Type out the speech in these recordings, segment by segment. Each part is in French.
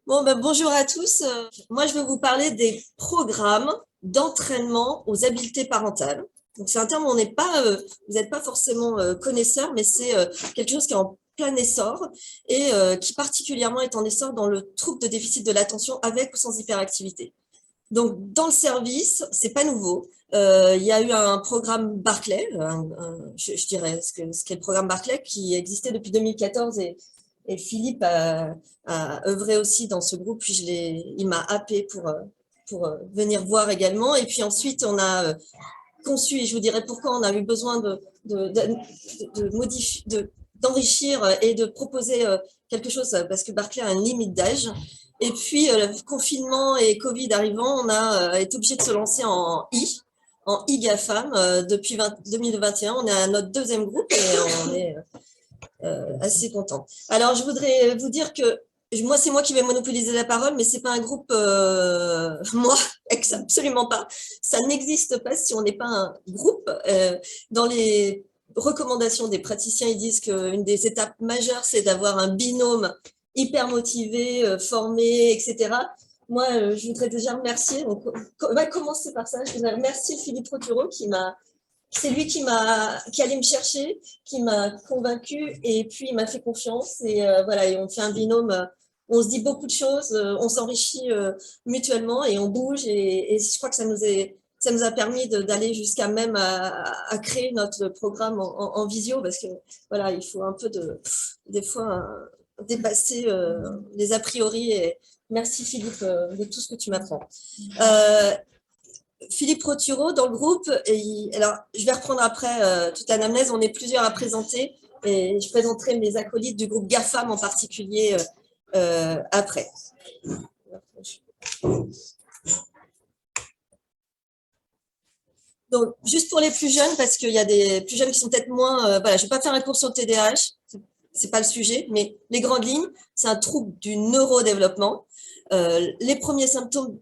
Bon, ben, bonjour à tous. Moi, je vais vous parler des programmes d'entraînement aux habiletés parentales. Donc, c'est un terme où vous n'êtes pas forcément connaisseur, mais c'est quelque chose qui est en plein essor et qui particulièrement est en essor dans le trouble de déficit de l'attention avec ou sans hyperactivité. Donc, dans le service, c'est pas nouveau. Il y a eu un programme Barclay, je dirais ce qu'est le programme Barclay, qui existait depuis 2014 et Philippe a œuvré aussi dans ce groupe. Puis il m'a happé pour venir voir également. Et puis ensuite, on a conçu, et je vous dirai pourquoi on a eu besoin de modifier, d'enrichir et de proposer quelque chose, parce que Barclay a une limite d'âge. Et puis, confinement et Covid arrivant, on a été obligé de se lancer en IGAFAM depuis 2021. On est à notre deuxième groupe et on est assez content. Alors, je voudrais vous dire que c'est moi qui vais monopoliser la parole, mais c'est pas un groupe, moi, absolument pas. Ça n'existe pas si on n'est pas un groupe. Dans les recommandations des praticiens, ils disent qu'une des étapes majeures, c'est d'avoir un binôme hyper motivé, formé, etc. Moi, je voudrais déjà remercier, donc, on va commencer par ça, je voudrais remercier Philippe Roturo c'est lui qui allait me chercher, qui m'a convaincu et puis il m'a fait confiance et voilà, et on fait un binôme, on se dit beaucoup de choses, on s'enrichit mutuellement et on bouge et je crois que ça nous a permis d'aller jusqu'à même à créer notre programme en visio parce que voilà, il faut un peu des fois dépasser les a priori et merci Philippe de tout ce que tu m'apprends. Euh, Philippe Roturo dans le groupe. Alors, je vais reprendre après toute l'anamnèse. On est plusieurs à présenter et je présenterai mes acolytes du groupe GAFAM en particulier après. Donc, juste pour les plus jeunes, parce qu'il y a des plus jeunes qui sont peut-être moins. Voilà, je ne vais pas faire un cours sur le TDAH, c'est pas le sujet, mais les grandes lignes, c'est un trouble du neurodéveloppement. Les premiers symptômes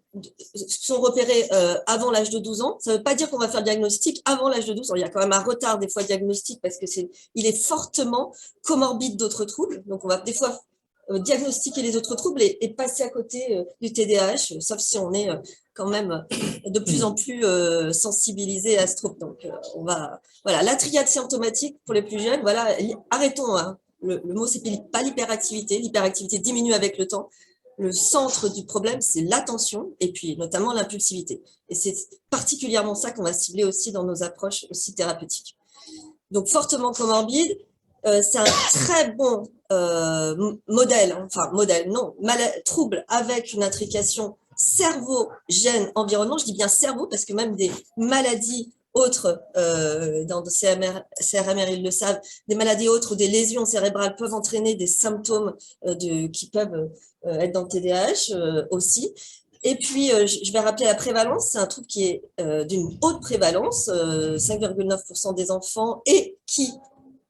sont repérés avant l'âge de 12 ans. Ça ne veut pas dire qu'on va faire le diagnostic avant l'âge de 12 ans. Il y a quand même un retard des fois diagnostic parce que il est fortement comorbide d'autres troubles. Donc on va des fois diagnostiquer les autres troubles et passer à côté du TDAH, sauf si on est quand même de plus en plus sensibilisé à ce trouble. Donc voilà, la triade symptomatique pour les plus jeunes. Voilà, arrêtons. Hein. Le mot c'est pas l'hyperactivité. L'hyperactivité diminue avec le temps. Le centre du problème, c'est l'attention et puis notamment l'impulsivité. Et c'est particulièrement ça qu'on va cibler aussi dans nos approches aussi thérapeutiques. Donc fortement comorbide, c'est un très bon trouble avec une intrication cerveau, gène, environnement. Je dis bien cerveau parce que même des maladies autres, dans le CRMR, ils le savent, des maladies autres ou des lésions cérébrales peuvent entraîner des symptômes qui peuvent être dans le TDAH aussi. Et puis, je vais rappeler la prévalence. C'est un trouble qui est d'une haute prévalence, 5,9% des enfants, et qui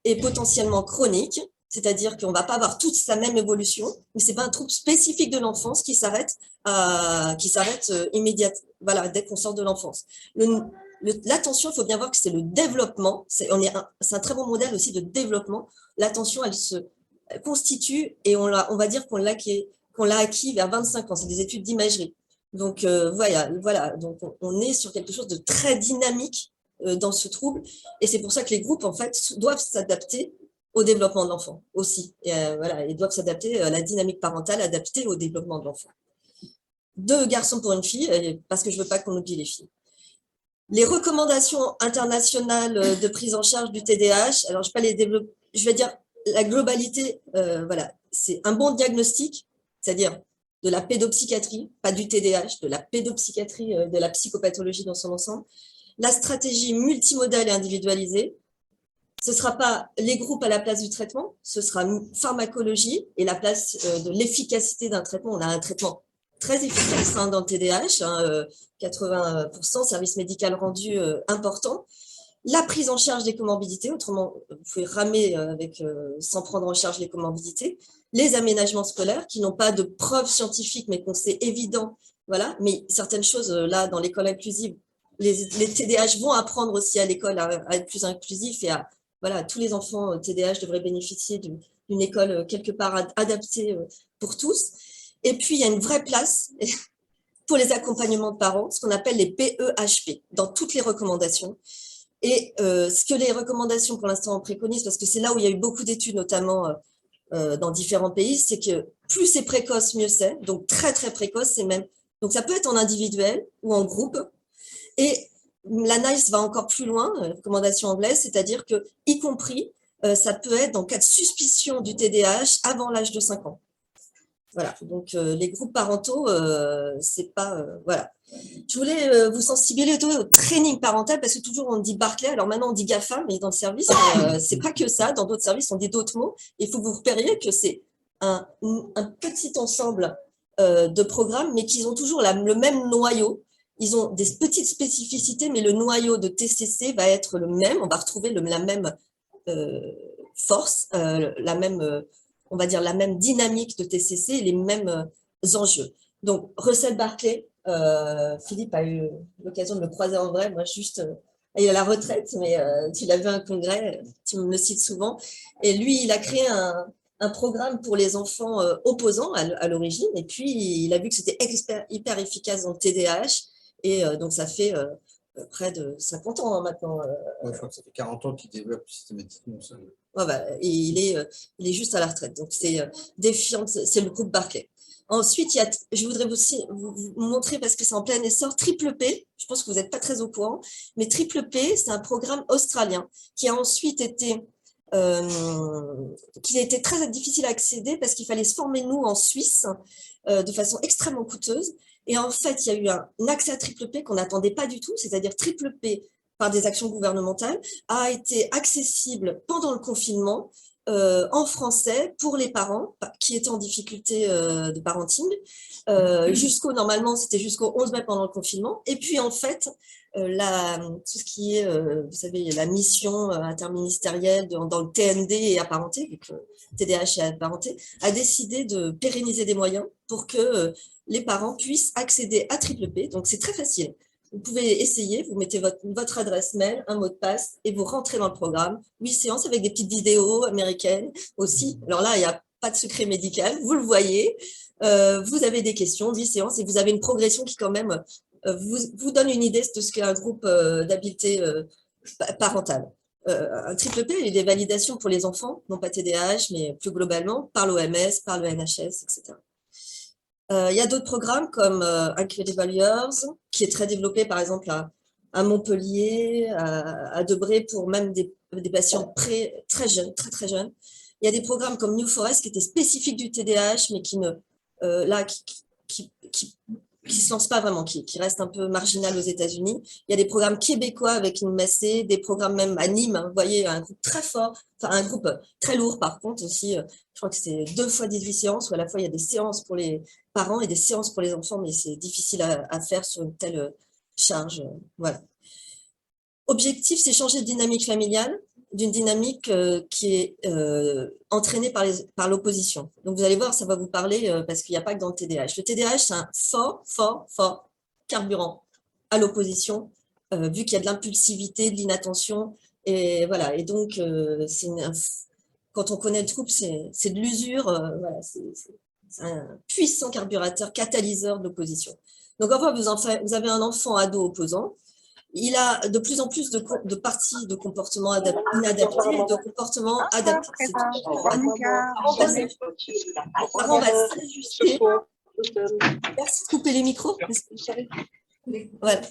est potentiellement chronique, c'est-à-dire qu'on ne va pas avoir toute sa même évolution, mais ce n'est pas un trouble spécifique de l'enfance qui s'arrête immédiatement, voilà, dès qu'on sort de l'enfance. L'attention, il faut bien voir que c'est le développement, c'est un très bon modèle aussi de développement. L'attention, elle se constitue et on va dire qu'on l'a acquis vers 25 ans. C'est des études d'imagerie. Donc voilà. Donc on est sur quelque chose de très dynamique dans ce trouble, et c'est pour ça que les groupes en fait doivent s'adapter au développement de l'enfant aussi. Et, voilà, ils doivent s'adapter à la dynamique parentale adaptée au développement de l'enfant. 2 garçons pour une fille, parce que je veux pas qu'on oublie les filles. Les recommandations internationales de prise en charge du TDAH, alors je vais pas les développer, je vais dire la globalité, voilà, c'est un bon diagnostic, c'est-à-dire de la pédopsychiatrie, pas du TDAH, de la pédopsychiatrie, de la psychopathologie dans son ensemble. La stratégie multimodale et individualisée, ce ne sera pas les groupes à la place du traitement, ce sera pharmacologie et la place de l'efficacité d'un traitement. On a un traitement très efficace dans le TDAH, 80% service médical rendu important. La prise en charge des comorbidités, autrement, vous pouvez ramer sans prendre en charge les comorbidités. Les aménagements scolaires qui n'ont pas de preuves scientifiques, mais qu'on sait évident. Voilà. Mais certaines choses, là, dans l'école inclusive, les TDAH vont apprendre aussi à l'école à être plus inclusifs et voilà, tous les enfants TDAH devraient bénéficier d'une école quelque part adaptée pour tous. Et puis, il y a une vraie place pour les accompagnements de parents, ce qu'on appelle les PEHP, dans toutes les recommandations. Et ce que les recommandations, pour l'instant, préconisent, parce que c'est là où il y a eu beaucoup d'études, notamment dans différents pays, c'est que plus c'est précoce, mieux c'est. Donc, très, très précoce, c'est même… Donc, ça peut être en individuel ou en groupe. Et la NICE va encore plus loin, recommandation anglaise, c'est-à-dire que, y compris, ça peut être dans cas de suspicion du TDAH avant l'âge de 5 ans. Voilà, donc les groupes parentaux, c'est pas… voilà. Je voulais vous sensibiliser au training parental parce que toujours on dit Barclay, alors maintenant on dit GAFA, mais dans le service, c'est pas que ça. Dans d'autres services, on dit d'autres mots. Il faut que vous repériez que c'est un petit ensemble de programmes, mais qu'ils ont toujours le même noyau. Ils ont des petites spécificités, mais le noyau de TCC va être le même. On va retrouver la même force, la même, on va dire la même dynamique de TCC et les mêmes enjeux. Donc, Russell Barclay, Philippe a eu l'occasion de le croiser en vrai. Moi, juste, il est à la retraite, mais tu l'as vu à un congrès, tu me le cites souvent. Et lui, il a créé un programme pour les enfants opposants à l'origine. Et puis, il a vu que c'était hyper efficace dans le TDAH. Et donc, ça fait près de 50 ans maintenant. Ouais, je crois que ça fait 40 ans qu'il développe systématiquement ça. Ouais, bah, et il est juste à la retraite. Donc, c'est défiant, c'est le groupe Barclay. Ensuite, je voudrais aussi vous montrer, parce que c'est en plein essor, Triple P. Je pense que vous n'êtes pas très au courant, mais Triple P, c'est un programme australien qui a ensuite été, qui a été très difficile à accéder parce qu'il fallait se former, nous, en Suisse, de façon extrêmement coûteuse. Et en fait, il y a eu un accès à Triple P qu'on n'attendait pas du tout, c'est-à-dire Triple P par des actions gouvernementales, a été accessible pendant le confinement en français pour les parents qui étaient en difficulté de parenting. Normalement, c'était jusqu'au 11 mai pendant le confinement. Et puis, en fait, tout ce qui est, vous savez, la mission interministérielle dans le TND et apparenté, vu que TDAH est apparenté, a décidé de pérenniser des moyens pour que les parents puissent accéder à Triple P. Donc, c'est très facile. Vous pouvez essayer, vous mettez votre adresse mail, un mot de passe et vous rentrez dans le programme. 8 séances avec des petites vidéos américaines aussi. Alors là, il n'y a pas de secret médical, vous le voyez. Vous avez des questions, 8 séances et vous avez une progression qui quand même vous donne une idée de ce qu'est un groupe d'habileté parentale. Un triple P, il y a des validations pour les enfants, non pas TDAH, mais plus globalement, par l'OMS, par le NHS, etc. Il y a d'autres programmes comme Incredible Years, qui est très développé par exemple à Montpellier, à Debré, pour même des patients très jeunes, très très jeunes. Il y a des programmes comme New Forest qui étaient spécifiques du TDAH, mais qui se lancent pas vraiment, qui restent un peu marginal aux États-Unis. Il y a des programmes québécois avec une MSC, des programmes même à Nîmes, hein, vous voyez, un groupe très fort, enfin un groupe très lourd par contre aussi. Je crois que c'est 2 fois 18 séances, où à la fois il y a des séances pour les parents et des séances pour les enfants, mais c'est difficile à faire sur une telle charge. Voilà. Objectif, c'est changer de dynamique familiale, d'une dynamique qui est entraînée par l'opposition. Donc, vous allez voir, ça va vous parler parce qu'il n'y a pas que dans le TDAH. Le TDAH, c'est un fort carburant à l'opposition, vu qu'il y a de l'impulsivité, de l'inattention. Et voilà. Et donc, quand on connaît le trouble, c'est de l'usure. Voilà, c'est un puissant carburateur, catalyseur de l'opposition. Donc, en fait, vous avez un enfant ado opposant. Il a de plus en plus de parties de comportements inadaptés et de comportements adaptés. On va s'ajuster. Merci de couper les micros. Voilà.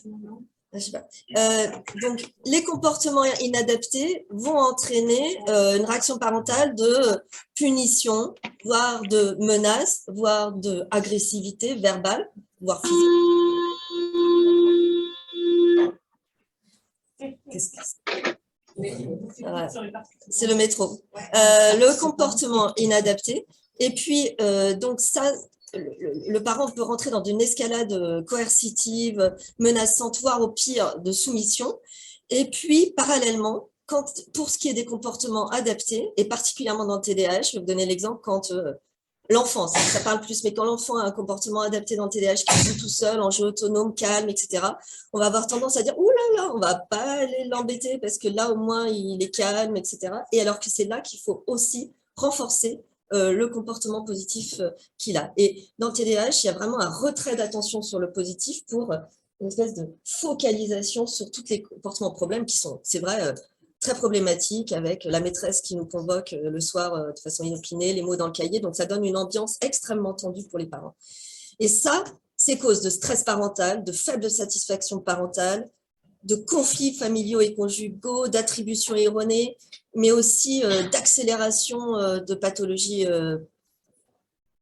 Donc, les comportements inadaptés vont entraîner une réaction parentale de punition, voire de menace, voire d'agressivité verbale, voire physique. Qu'est-ce que c'est le métro. Le comportement inadapté. Et puis, donc ça, le parent peut rentrer dans une escalade coercitive, menaçante, voire au pire de soumission. Et puis, parallèlement, pour ce qui est des comportements adaptés, et particulièrement dans le TDAH, je vais vous donner l'exemple quand l'enfant, ça parle plus, mais quand l'enfant a un comportement adapté dans le TDAH, qui joue tout seul, en jeu autonome, calme, etc., on va avoir tendance à dire « Ouh là là, on ne va pas aller l'embêter parce que là, au moins, il est calme, etc. » Et alors que c'est là qu'il faut aussi renforcer le comportement positif qu'il a. Et dans le TDAH, il y a vraiment un retrait d'attention sur le positif pour une espèce de focalisation sur tous les comportements problèmes qui sont, c'est vrai, très problématiques, avec la maîtresse qui nous convoque le soir de façon inopinée, les mots dans le cahier. Donc, ça donne une ambiance extrêmement tendue pour les parents. Et ça, c'est cause de stress parental, de faible satisfaction parentale, de conflits familiaux et conjugaux, d'attribution erronée, mais aussi d'accélération de pathologies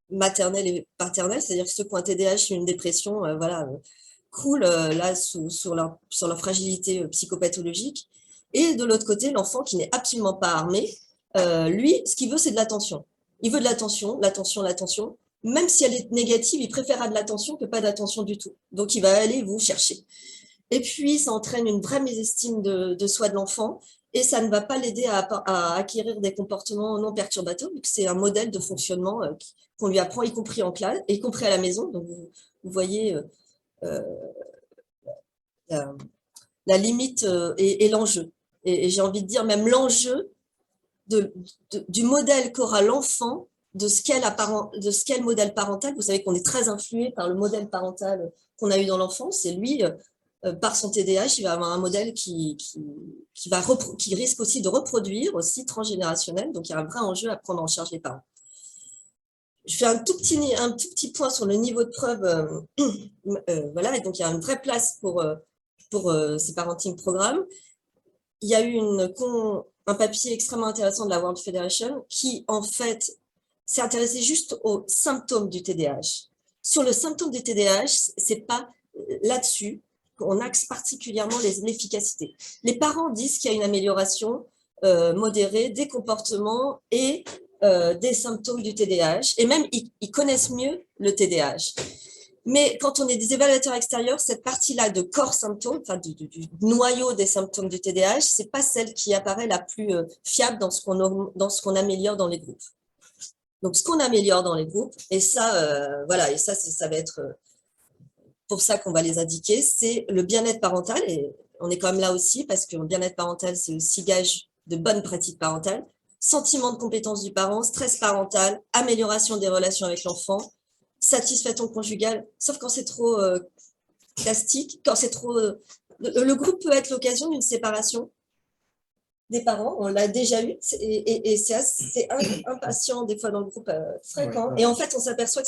maternelles et paternelles, c'est-à-dire que ceux qui ont un TDAH et une dépression, voilà, croulent là sur leur fragilité psychopathologique. Et de l'autre côté, l'enfant qui n'est absolument pas armé, lui, ce qu'il veut, c'est de l'attention. Il veut de l'attention, l'attention, l'attention. Même si elle est négative, il préférera de l'attention que pas d'attention du tout. Donc, il va aller vous chercher. Et puis, ça entraîne une vraie mésestime de soi de l'enfant et ça ne va pas l'aider à acquérir des comportements non perturbateurs, vu que c'est un modèle de fonctionnement qu'on lui apprend, y compris en classe, y compris à la maison. Donc, vous voyez la limite et l'enjeu. Et j'ai envie de dire même l'enjeu du modèle qu'aura l'enfant de ce qu'est le modèle parental. Vous savez qu'on est très influé par le modèle parental qu'on a eu dans l'enfance, et lui, par son TDAH, il va avoir un modèle qui risque aussi de reproduire, aussi transgénérationnel. Donc, il y a un vrai enjeu à prendre en charge les parents. Je fais un tout petit point sur le niveau de preuve. Voilà, et donc il y a une vraie place pour ces parenting programmes. Il y a eu un papier extrêmement intéressant de la World Federation qui, en fait, s'est intéressé juste aux symptômes du TDAH. Sur le symptôme du TDAH, c'est pas là-dessus qu'on axe particulièrement l'efficacité. Les parents disent qu'il y a une amélioration modérée des comportements et des symptômes du TDAH, et même ils connaissent mieux le TDAH. Mais quand on est des évaluateurs extérieurs, cette partie-là de corps symptômes, enfin du noyau des symptômes du TDAH, c'est pas celle qui apparaît la plus fiable dans ce qu'on améliore dans les groupes. Donc, ce qu'on améliore dans les groupes, et ça, voilà, et ça va être pour ça qu'on va les indiquer, c'est le bien-être parental. Et on est quand même là aussi parce que le bien-être parental, c'est aussi gage de bonnes pratiques parentales. Sentiment de compétence du parent, stress parental, amélioration des relations avec l'enfant, satisfaction conjugale, sauf quand c'est trop plastique, quand c'est trop… le groupe peut être l'occasion d'une séparation des parents, on l'a déjà eu, et c'est impatient des fois dans le groupe fréquent. Ouais. Et en fait, on s'aperçoit que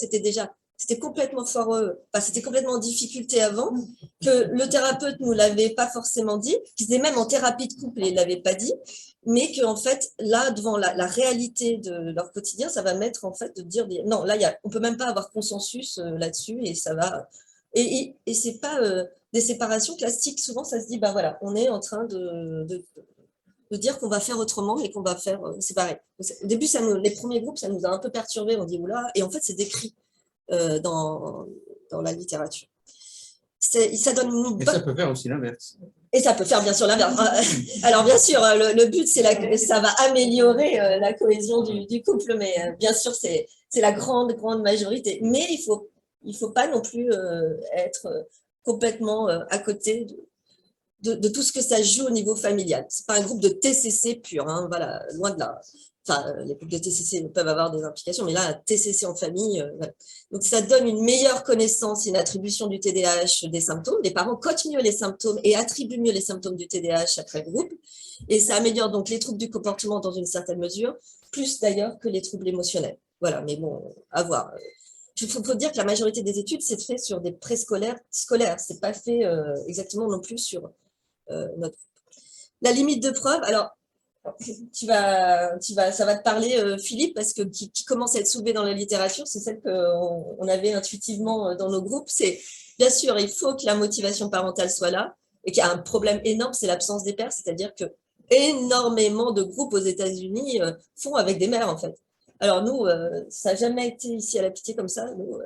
c'était complètement foireux, enfin, c'était complètement en difficulté avant, que le thérapeute ne nous l'avait pas forcément dit, qu'ils étaient même en thérapie de couple et il ne l'avait pas dit, mais qu'en fait, là, devant la réalité de leur quotidien, ça va mettre en fait de dire, non, là, on ne peut même pas avoir consensus là-dessus, et ça va… Et ce n'est pas des séparations classiques, souvent ça se dit, bah voilà, on est en train de dire qu'on va faire autrement et qu'on va faire séparer. Au début, les premiers groupes, ça nous a un peu perturbés, on dit, oula, et en fait, c'est décrit dans la littérature. Ça donne une Et ça peut faire aussi l'inverse. Et ça peut faire bien sûr l'inverse. Alors bien sûr, le but, c'est ça va améliorer la cohésion du couple, mais bien sûr, c'est la grande majorité. Mais il faut pas non plus être complètement à côté de tout ce que ça joue au niveau familial. Ce n'est pas un groupe de TCC pur, hein, voilà, loin de là. Enfin, les groupes de TCC peuvent avoir des implications, mais là, un TCC en famille, voilà. Donc, ça donne une meilleure connaissance et une attribution du TDAH des symptômes. Les parents coachent mieux les symptômes et attribuent mieux les symptômes du TDAH après le groupe. Et ça améliore donc les troubles du comportement dans une certaine mesure, plus d'ailleurs que les troubles émotionnels. Voilà, mais bon, à voir. Il faut dire que la majorité des études, c'est fait sur des préscolaires, scolaires. Ce n'est pas fait exactement non plus sur… La limite de preuve, alors ça va te parler Philippe, parce que qui commence à être soulevé dans la littérature, c'est celle qu'on avait intuitivement dans nos groupes. C'est bien sûr, il faut que la motivation parentale soit là, et qu'il y a un problème énorme, c'est l'absence des pères, c'est-à-dire que énormément de groupes aux États-Unis font avec des mères en fait. Alors nous, ça n'a jamais été ici à la Pitié comme ça. Nous,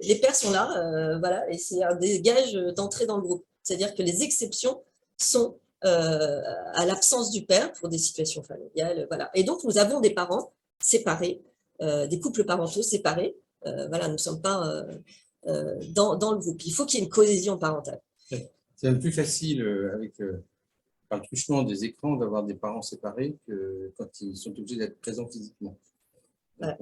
les pères sont là, voilà, et c'est un des gages d'entrée dans le groupe. C'est-à-dire que les exceptions sont à l'absence du père pour des situations familiales, voilà. Et donc nous avons des parents séparés, des couples parentaux séparés. Voilà, nous ne sommes pas dans le groupe. Il faut qu'il y ait une cohésion parentale. C'est plus facile par le truchement des écrans d'avoir des parents séparés que quand ils sont obligés d'être présents physiquement. Voilà.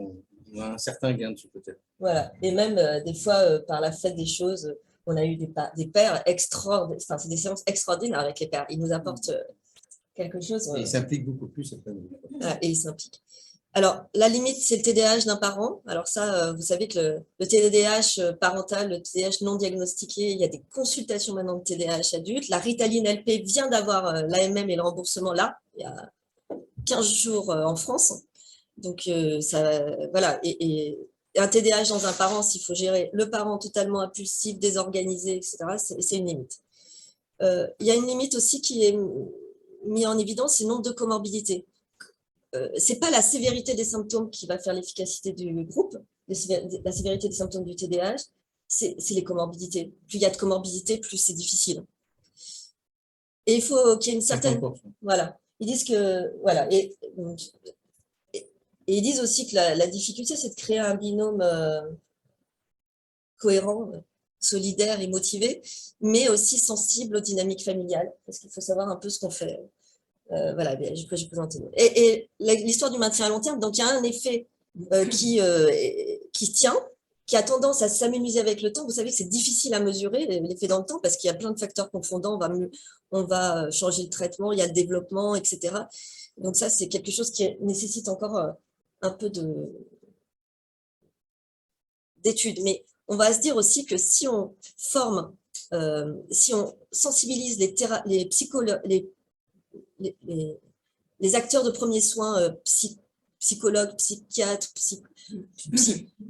On a un certain gain dessus peut-être. Voilà. Et même des fois, par la fête des choses, on a eu des pères extraordinaires. Enfin, c'est des séances extraordinaires avec les pères. Ils nous apportent quelque chose. Et ils s'impliquent beaucoup plus après. Voilà, et ils s'impliquent. Alors, la limite, c'est le TDAH d'un parent. Alors ça, vous savez que le TDAH parental, le TDAH non diagnostiqué, il y a des consultations maintenant de TDAH adulte. La Ritaline LP vient d'avoir l'AMM et le remboursement là, il y a 15 jours en France. Donc, voilà. Et un TDAH dans un parent, s'il faut gérer le parent totalement impulsif, désorganisé, etc., c'est une limite. Il y a une limite aussi qui est mise en évidence, c'est le nombre de comorbidités. Ce n'est pas la sévérité des symptômes qui va faire l'efficacité du groupe, la sévérité des symptômes du TDAH, c'est les comorbidités. Plus il y a de comorbidités, plus c'est difficile. Et il faut qu'il y ait une certaine… 50%. Voilà. Ils disent que… Voilà. Et ils disent aussi que la difficulté, c'est de créer un binôme cohérent, solidaire et motivé, mais aussi sensible aux dynamiques familiales, parce qu'il faut savoir un peu ce qu'on fait. Voilà, j'ai présenté. Et l'histoire du maintien à long terme, donc il y a un effet qui tient, qui a tendance à s'amenuiser avec le temps. Vous savez que c'est difficile à mesurer l'effet dans le temps parce qu'il y a plein de facteurs confondants. On va changer le traitement, il y a le développement, etc. Donc ça, c'est quelque chose qui nécessite encore un peu d'études. Mais on va se dire aussi que si on forme, si on sensibilise les psychologues, les acteurs de premiers soins, psychologues, psychiatres,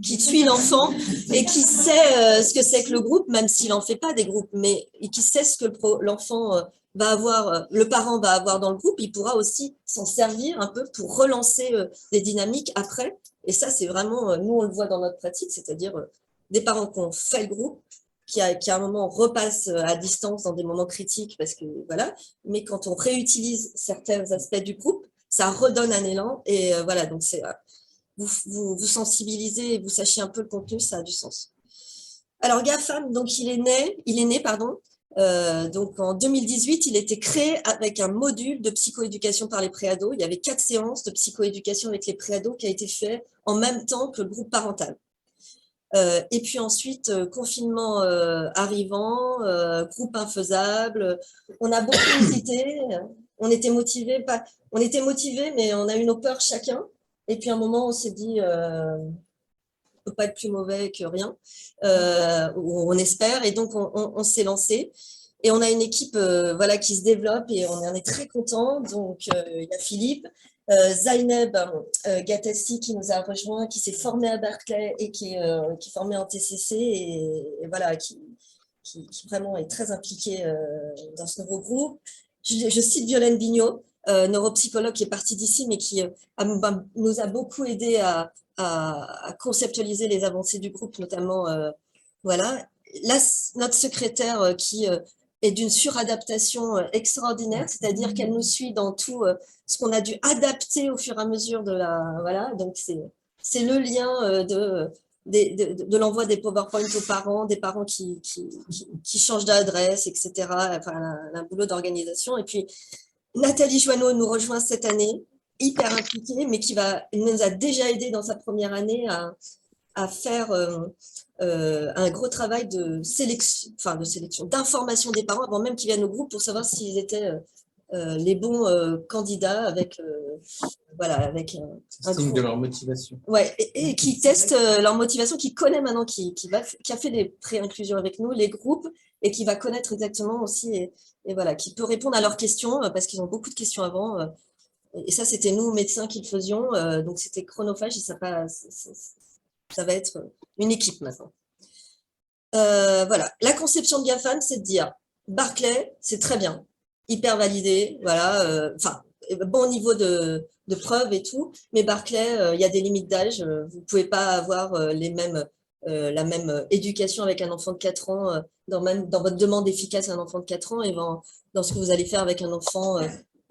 qui suit l'enfant et qui sait ce que c'est que le groupe, même s'il n'en fait pas des groupes, mais qui sait ce que l'enfant va avoir, le parent va avoir dans le groupe, il pourra aussi s'en servir un peu pour relancer des dynamiques après. Et ça, c'est vraiment, nous, on le voit dans notre pratique, c'est-à-dire des parents qui ont fait le groupe, qui à un moment repasse à distance dans des moments critiques, parce que voilà, mais quand on réutilise certains aspects du groupe, ça redonne un élan, et voilà, donc c'est vous sensibilisez et vous sachez un peu le contenu, ça a du sens. Alors GAFAM, donc il est né, pardon, donc en 2018, il était créé avec un module de psychoéducation par les préados. Il y avait 4 séances de psychoéducation avec les préados qui a été fait en même temps que le groupe parental. Et puis ensuite, confinement arrivant, groupe infaisable. On a beaucoup hésité, on était motivés, mais on a eu nos peurs chacun. Et puis à un moment, on s'est dit, on ne peut pas être plus mauvais que rien, on espère. Et donc, on s'est lancé. Et on a une équipe voilà, qui se développe et on en est très contents. Donc, il y a Philippe, Zaineb Gatessi qui nous a rejoint, qui s'est formé à Berkeley et qui est formé en TCC et voilà, qui vraiment est très impliqué dans ce nouveau groupe. Je cite Violaine Bignot, neuropsychologue qui est partie d'ici, mais qui nous a beaucoup aidé à conceptualiser les avancées du groupe, notamment, voilà. Là, notre secrétaire qui est d'une suradaptation extraordinaire, c'est-à-dire qu'elle nous suit dans tout ce qu'on a dû adapter au fur et à mesure de la… Voilà, donc c'est le lien de l'envoi des PowerPoint aux parents, des parents qui changent d'adresse, etc. Enfin, un boulot d'organisation. Et puis, Nathalie Joanneau nous rejoint cette année, hyper impliquée, mais elle nous a déjà aidé dans sa première année à faire un gros travail de sélection, d'information des parents avant même qu'ils viennent au groupe pour savoir s'ils étaient les bons candidats avec un signe de leur motivation. Ouais, et qui testent leur motivation, qui connaît maintenant, qui a fait des pré-inclusions avec nous, les groupes, et qui va connaître exactement aussi, et voilà, qui peut répondre à leurs questions, parce qu'ils ont beaucoup de questions avant. Et ça, c'était nous, médecins, qui le faisions, donc c'était chronophage, et ça va être une équipe maintenant. Voilà, la conception de GAFAM, c'est de dire, Berkeley, c'est très bien, hyper validé, voilà, bon niveau de preuves et tout, mais Berkeley, il y a des limites d'âge, vous ne pouvez pas avoir la même éducation avec un enfant de 4 ans, dans votre demande efficace à un enfant de 4 ans, et dans ce que vous allez faire avec un enfant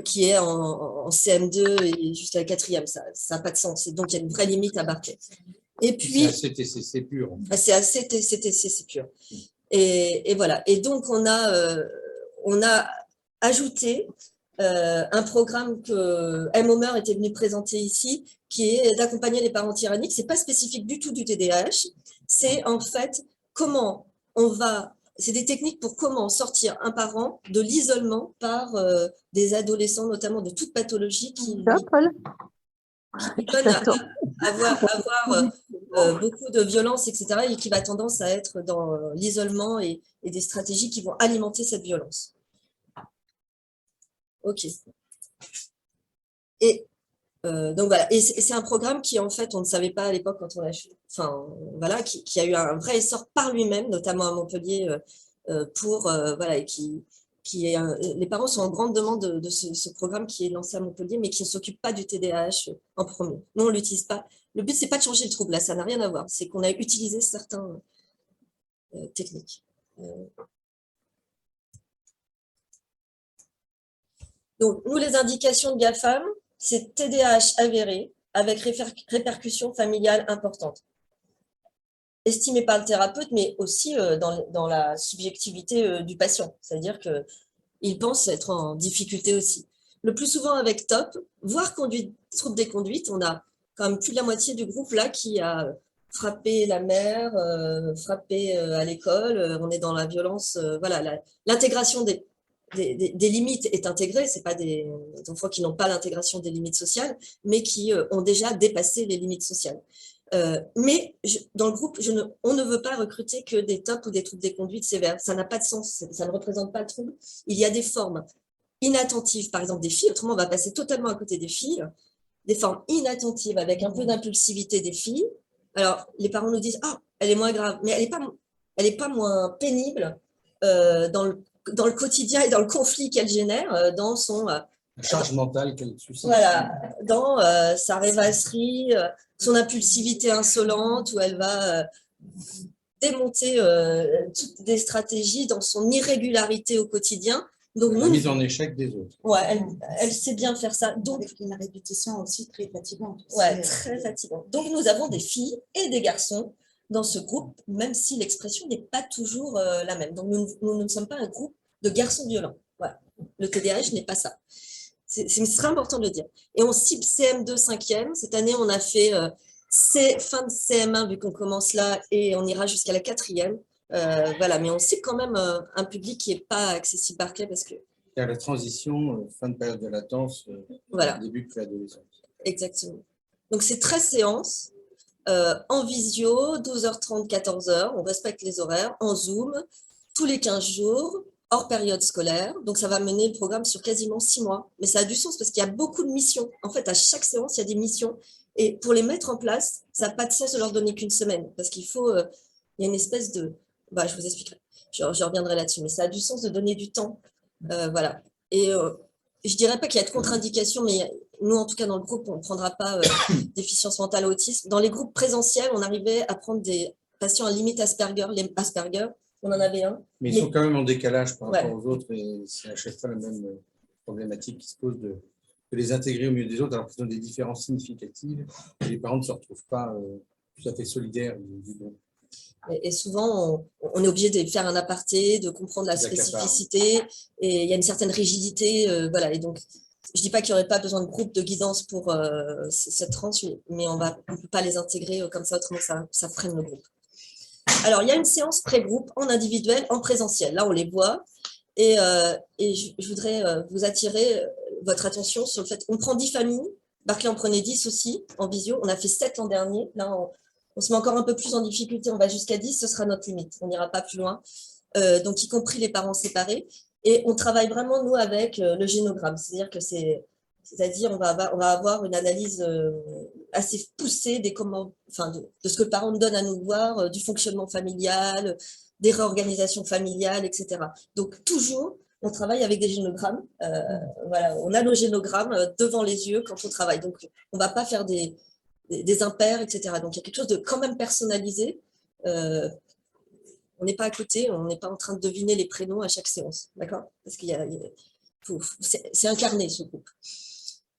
qui est en CM2 et jusqu'à la 4e, ça n'a pas de sens, et donc il y a une vraie limite à Berkeley. Et puis, c'est ACTCC pur. C'est ACTCC pur. Et voilà. Et donc, on a ajouté un programme que M. Homer était venu présenter ici, qui est d'accompagner les parents tyranniques. Ce n'est pas spécifique du tout du TDAH. C'est en fait comment on va… C'est des techniques pour comment sortir un parent de l'isolement par des adolescents, notamment de toute pathologie qui lui donne à avoir beaucoup de violence, etc., et qui va tendance à être dans l'isolement et des stratégies qui vont alimenter cette violence. OK. Et donc voilà, et c'est un programme qui en fait on ne savait pas à l'époque quand on l'a, enfin voilà, qui a eu un vrai essor par lui-même, notamment à Montpellier, pour voilà, et qui est les parents sont en grande demande de ce programme qui est lancé à Montpellier, mais qui ne s'occupe pas du TDAH en premier. Nous on l'utilise pas. Le but c'est pas de changer le trouble, là ça n'a rien à voir. C'est qu'on a utilisé certaines techniques. Donc nous les indications de GAFAM, c'est TDAH avéré avec répercussions familiales importantes. Estimé par le thérapeute, mais aussi dans la subjectivité du patient. C'est-à-dire qu'il pense être en difficulté aussi. Le plus souvent avec TOP, voire trouble des conduites, on a quand même plus de la moitié du groupe là qui a frappé la mère, frappé à l'école. On est dans la violence. Voilà, l'intégration des limites est intégrée. Ce n'est pas des enfants qui n'ont pas l'intégration des limites sociales, mais qui ont déjà dépassé les limites sociales. Mais dans le groupe, on ne veut pas recruter que des TOP ou des troubles des conduites sévères. Ça n'a pas de sens, ça ne représente pas le trouble. Il y a des formes inattentives, par exemple des filles, autrement on va passer totalement à côté des filles, des formes inattentives avec un peu d'impulsivité des filles. Alors, les parents nous disent « Ah, elle est moins grave », mais elle n'est pas moins pénible dans le quotidien et dans le conflit qu'elle génère, dans son… La charge mentale qu'elle suscite. Voilà, dans sa rêvasserie, son impulsivité insolente, où elle va démonter toutes des stratégies dans son irrégularité au quotidien. Donc, la mise en échec des autres. Ouais, elle sait bien faire ça. Donc, avec une répétition aussi très fatigante. Ouais, très fatigante. Donc, nous avons des filles et des garçons dans ce groupe, même si l'expression n'est pas toujours la même. Donc, nous ne sommes pas un groupe de garçons violents. Voilà. Le TDAH n'est pas ça. C'est très important de le dire. Et on cible CM2 5e. Cette année, on a fait fin de CM1, vu qu'on commence là, et on ira jusqu'à la 4e. Voilà, mais on cible quand même un public qui n'est pas accessible par clé parce que… Il y a la transition, fin de période de latence, voilà. Début de préadolescence. Exactement. Donc, c'est 13 séances en visio, 12h30, 14h. On respecte les horaires, en Zoom, tous les 15 jours, hors période scolaire. Donc, ça va mener le programme sur quasiment 6 mois. Mais ça a du sens parce qu'il y a beaucoup de missions. En fait, à chaque séance, il y a des missions. Et pour les mettre en place, ça n'a pas de sens de leur donner qu'une semaine. Parce qu'il faut… il y a une espèce de… Bah, je vous expliquerai. Je reviendrai là-dessus. Mais ça a du sens de donner du temps. Voilà. Et je ne dirais pas qu'il y a de contre-indication, mais nous, en tout cas, dans le groupe, on ne prendra pas déficience mentale ou autisme. Dans les groupes présentiels, on arrivait à prendre des patients à limite Asperger. Les Asperger, on en avait un. Mais ils sont quand même en décalage par rapport aux autres et c'est à chaque fois la même problématique qui se pose de les intégrer au milieu des autres alors qu'ils ont des différences significatives et les parents ne se retrouvent pas tout à fait solidaires du groupe. Et souvent, on est obligé de faire un aparté, de comprendre la spécificité, et il y a une certaine rigidité. Voilà. Et donc, je ne dis pas qu'il n'y aurait pas besoin de groupe de guidance pour cette tranche, mais on ne peut pas les intégrer comme ça, autrement ça freine le groupe. Alors, il y a une séance pré-groupe en individuel, en présentiel. Là, on les voit. Et je voudrais vous attirer votre attention sur le fait qu'on prend 10 familles. Barclay en prenait 10 aussi, en visio. On a fait 7 l'an dernier. Là, on se met encore un peu plus en difficulté, on va jusqu'à 10, ce sera notre limite, on n'ira pas plus loin. Donc, y compris les parents séparés. Et on travaille vraiment, nous, avec le génogramme. C'est-à-dire que on va avoir une analyse assez poussée de ce que le parent nous donne à nous voir, du fonctionnement familial, des réorganisations familiales, etc. Donc, toujours, on travaille avec des génogrammes. Voilà, on a nos génogrammes devant les yeux quand on travaille. Donc, on ne va pas faire des impairs, etc. Donc, il y a quelque chose de quand même personnalisé. On n'est pas à côté, on n'est pas en train de deviner les prénoms à chaque séance, d'accord? Parce qu'il c'est incarné, ce groupe.